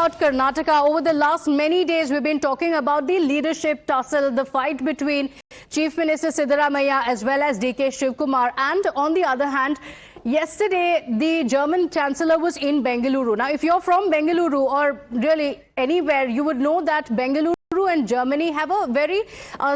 about Karnataka. Over the last many days, we've been talking about the leadership tussle, the fight between Chief Minister Siddaramaiah as well as DK Shivkumar. And on the other hand, yesterday, the German Chancellor was in Bengaluru. Now, if you're from Bengaluru or really anywhere, you would know that Bengaluru and Germany have a very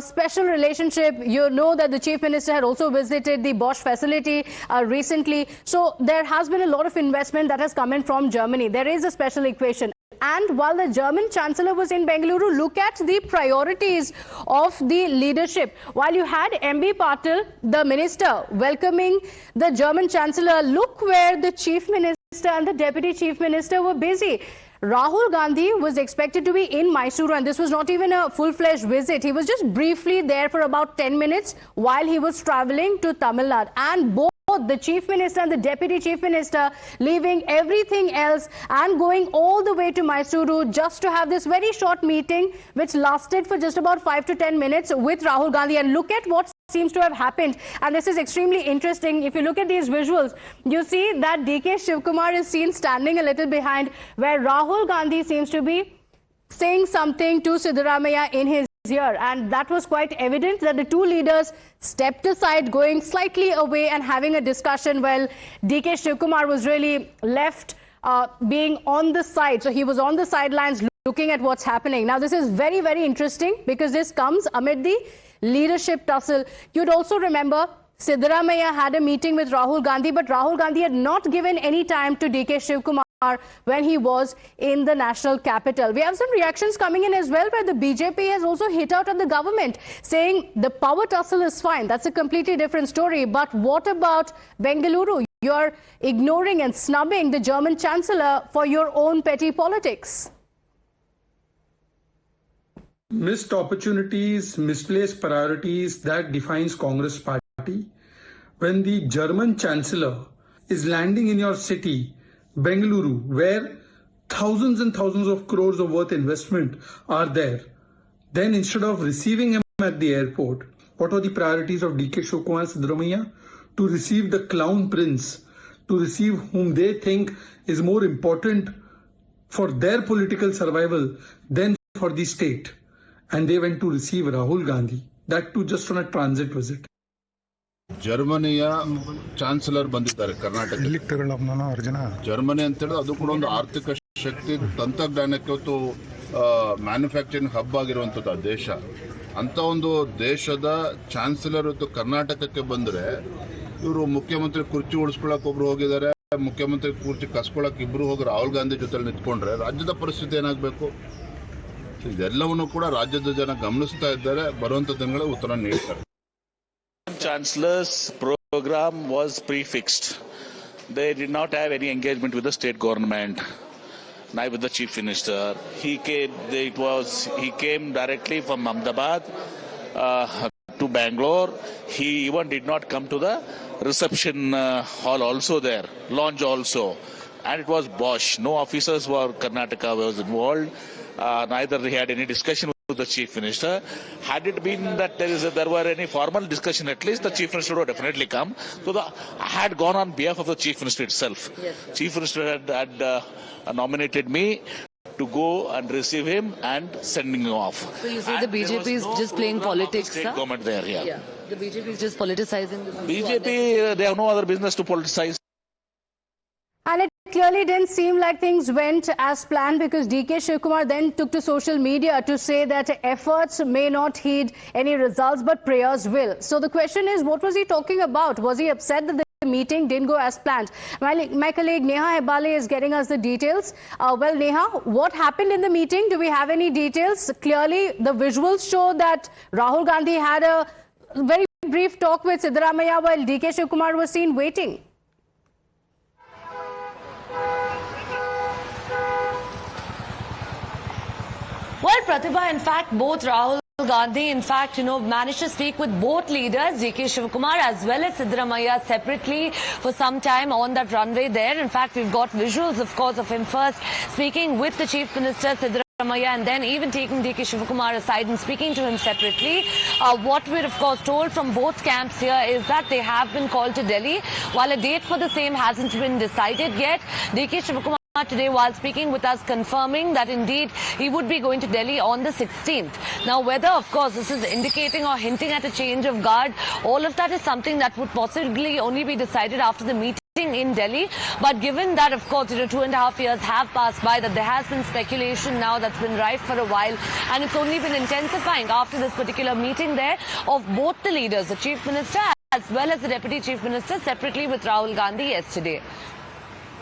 special relationship. You know that the Chief Minister had also visited the Bosch facility recently. So there has been a lot of investment that has come in from Germany. There is a special equation. And while the German Chancellor was in Bengaluru, look at the priorities of the leadership. While you had MB Patil, the minister, welcoming the German Chancellor, look where the Chief Minister and the Deputy Chief Minister were busy. Rahul Gandhi was expected to be in Mysuru, and this was not even a full-fledged visit. He was just briefly there for about 10 minutes while he was traveling to Tamil Nadu. And both the Chief Minister and the Deputy Chief Minister leaving everything else and going all the way to Mysuru just to have this very short meeting which lasted for just about 5 to 10 minutes with Rahul Gandhi. And look at what seems to have happened, and this is extremely interesting. If you look at these visuals, you see that DK Shivkumar is seen standing a little behind, where Rahul Gandhi seems to be saying something to Siddaramaiah in his ear, and that was quite evident that the two leaders stepped aside, going slightly away and having a discussion. Well, DK Shivkumar was really left being on the side, so he was on the sidelines looking at what's happening. Now, this is very, very interesting because this comes amid the leadership tussle. You'd also remember Siddaramaiah had a meeting with Rahul Gandhi, but Rahul Gandhi had not given any time to DK Shivkumar when he was in the national capital. We have some reactions coming in as well, where the BJP has also hit out at the government, saying the power tussle is fine. That's a completely different story. But what about Bengaluru? You're ignoring and snubbing the German Chancellor for your own petty politics. Missed opportunities, misplaced priorities, that defines Congress party. When the German Chancellor is landing in your city, Bengaluru, where thousands and thousands of crores of worth investment are there, then instead of receiving him at the airport, what are the priorities of DK Shivkumar and Siddaramaiah? To receive the Clown Prince, to receive whom they think is more important for their political survival than for the state. And they went to receive Rahul Gandhi, that too just on a transit visit. ಜರ್ಮನಿಯ chancellor ಬಂದಿದ್ದಾರೆ ಕರ್ನಾಟಕಕ್ಕೆ. Germany ಅಂತ ಹೇಳಿದ್ರೆ ಅದು ಕೂಡ ಒಂದು ಆರ್ಥಿಕ ಶಕ್ತಿ, ತಂತ್ರಜ್ಞಾನಕ್ಕೆ ಇವತ್ತು ಮ್ಯಾನುಫ್ಯಾಕ್ಚರಿಂಗ್ ಹಬ್ ಆಗಿರುವಂತದ್ದು ದೇಶ. ಅಂತ ಒಂದು ದೇಶದ ಚಾನ್ಸಲರ್ ಇವತ್ತು ಕರ್ನಾಟಕಕ್ಕೆ ಬಂದ್ರೆ, ಇವರು ಮುಖ್ಯಮಂತ್ರಿ ಕುರ್ಚಿ ಉಳಿಸ್ಕೊಳ್ಳಕ್ ಒಬ್ರು ಹೋಗಿದ್ದಾರೆ, ಮುಖ್ಯಮಂತ್ರಿ ಕುರ್ಚಿ ಕಸ್ಕೊಳಕ್ ಇಬ್ರು ಹೋಗಿ ರಾಹುಲ್ ಗಾಂಧಿ ಜೊತೆ ನಿಂತ್ಕೊಂಡ್ರೆ ರಾಜ್ಯದ ಪರಿಸ್ಥಿತಿ ಏನಾಗಬೇಕು? ಇದೆಲ್ಲವನ್ನು ಕೂಡ ರಾಜ್ಯದ ಜನ ಗಮನಿಸ್ತಾ ಇದ್ದಾರೆ. ಬರುವಂತ ದಿನಗಳಲ್ಲಿ ಉತ್ತರ ನೀಡ್ತಾರೆ. Chancellor's program was prefixed. They did not have any engagement with the state government, neither with the Chief Minister. He came directly from Ahmedabad to Bangalore. He even did not come to the reception hall also there, lounge also. And it was Bosch. No officers were Karnataka was involved. Neither he had any discussion with the Chief Minister. Had it been that there were any formal discussion, at least the Chief Minister would definitely come. So I had gone on behalf of the Chief Minister itself. Yes. Chief Minister had nominated me to go and receive him and sending him off. So you say the BJP is just playing politics, sir? Government there, yeah. The BJP is just politicizing this. BJP, they have no other business to politicize. And it clearly didn't seem like things went as planned, because DK Shivkumar then took to social media to say that efforts may not heed any results, but prayers will. So the question is, what was he talking about? Was he upset that the meeting didn't go as planned? My colleague Neha Hebale is getting us the details. Well, Neha, what happened in the meeting? Do we have any details? Clearly, the visuals show that Rahul Gandhi had a very brief talk with Siddaramaiah while DK Shivkumar was seen waiting. Well, Pratibha, in fact, both Rahul Gandhi, in fact, managed to speak with both leaders, DK Shivkumar as well as Siddaramaiah, separately for some time on that runway there. In fact, we've got visuals, of course, of him first speaking with the Chief Minister, Siddaramaiah, and then even taking DK Shivkumar aside and speaking to him separately. What we're, of course, told from both camps here is that they have been called to Delhi. While a date for the same hasn't been decided yet, DK Shivkumar today while speaking with us confirming that indeed he would be going to Delhi on the 16th. Now whether of course this is indicating or hinting at a change of guard, all of that is something that would possibly only be decided after the meeting in Delhi. But given that of course 2.5 years have passed by, that there has been speculation now that's been rife for a while, and it's only been intensifying after this particular meeting there of both the leaders, the Chief Minister as well as the Deputy Chief Minister, separately with Rahul Gandhi yesterday.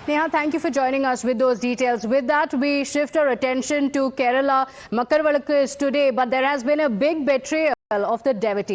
Neha, thank you for joining us with those details. With that, we shift our attention to Kerala. Makkarvalakku is today, but there has been a big betrayal of the devotee.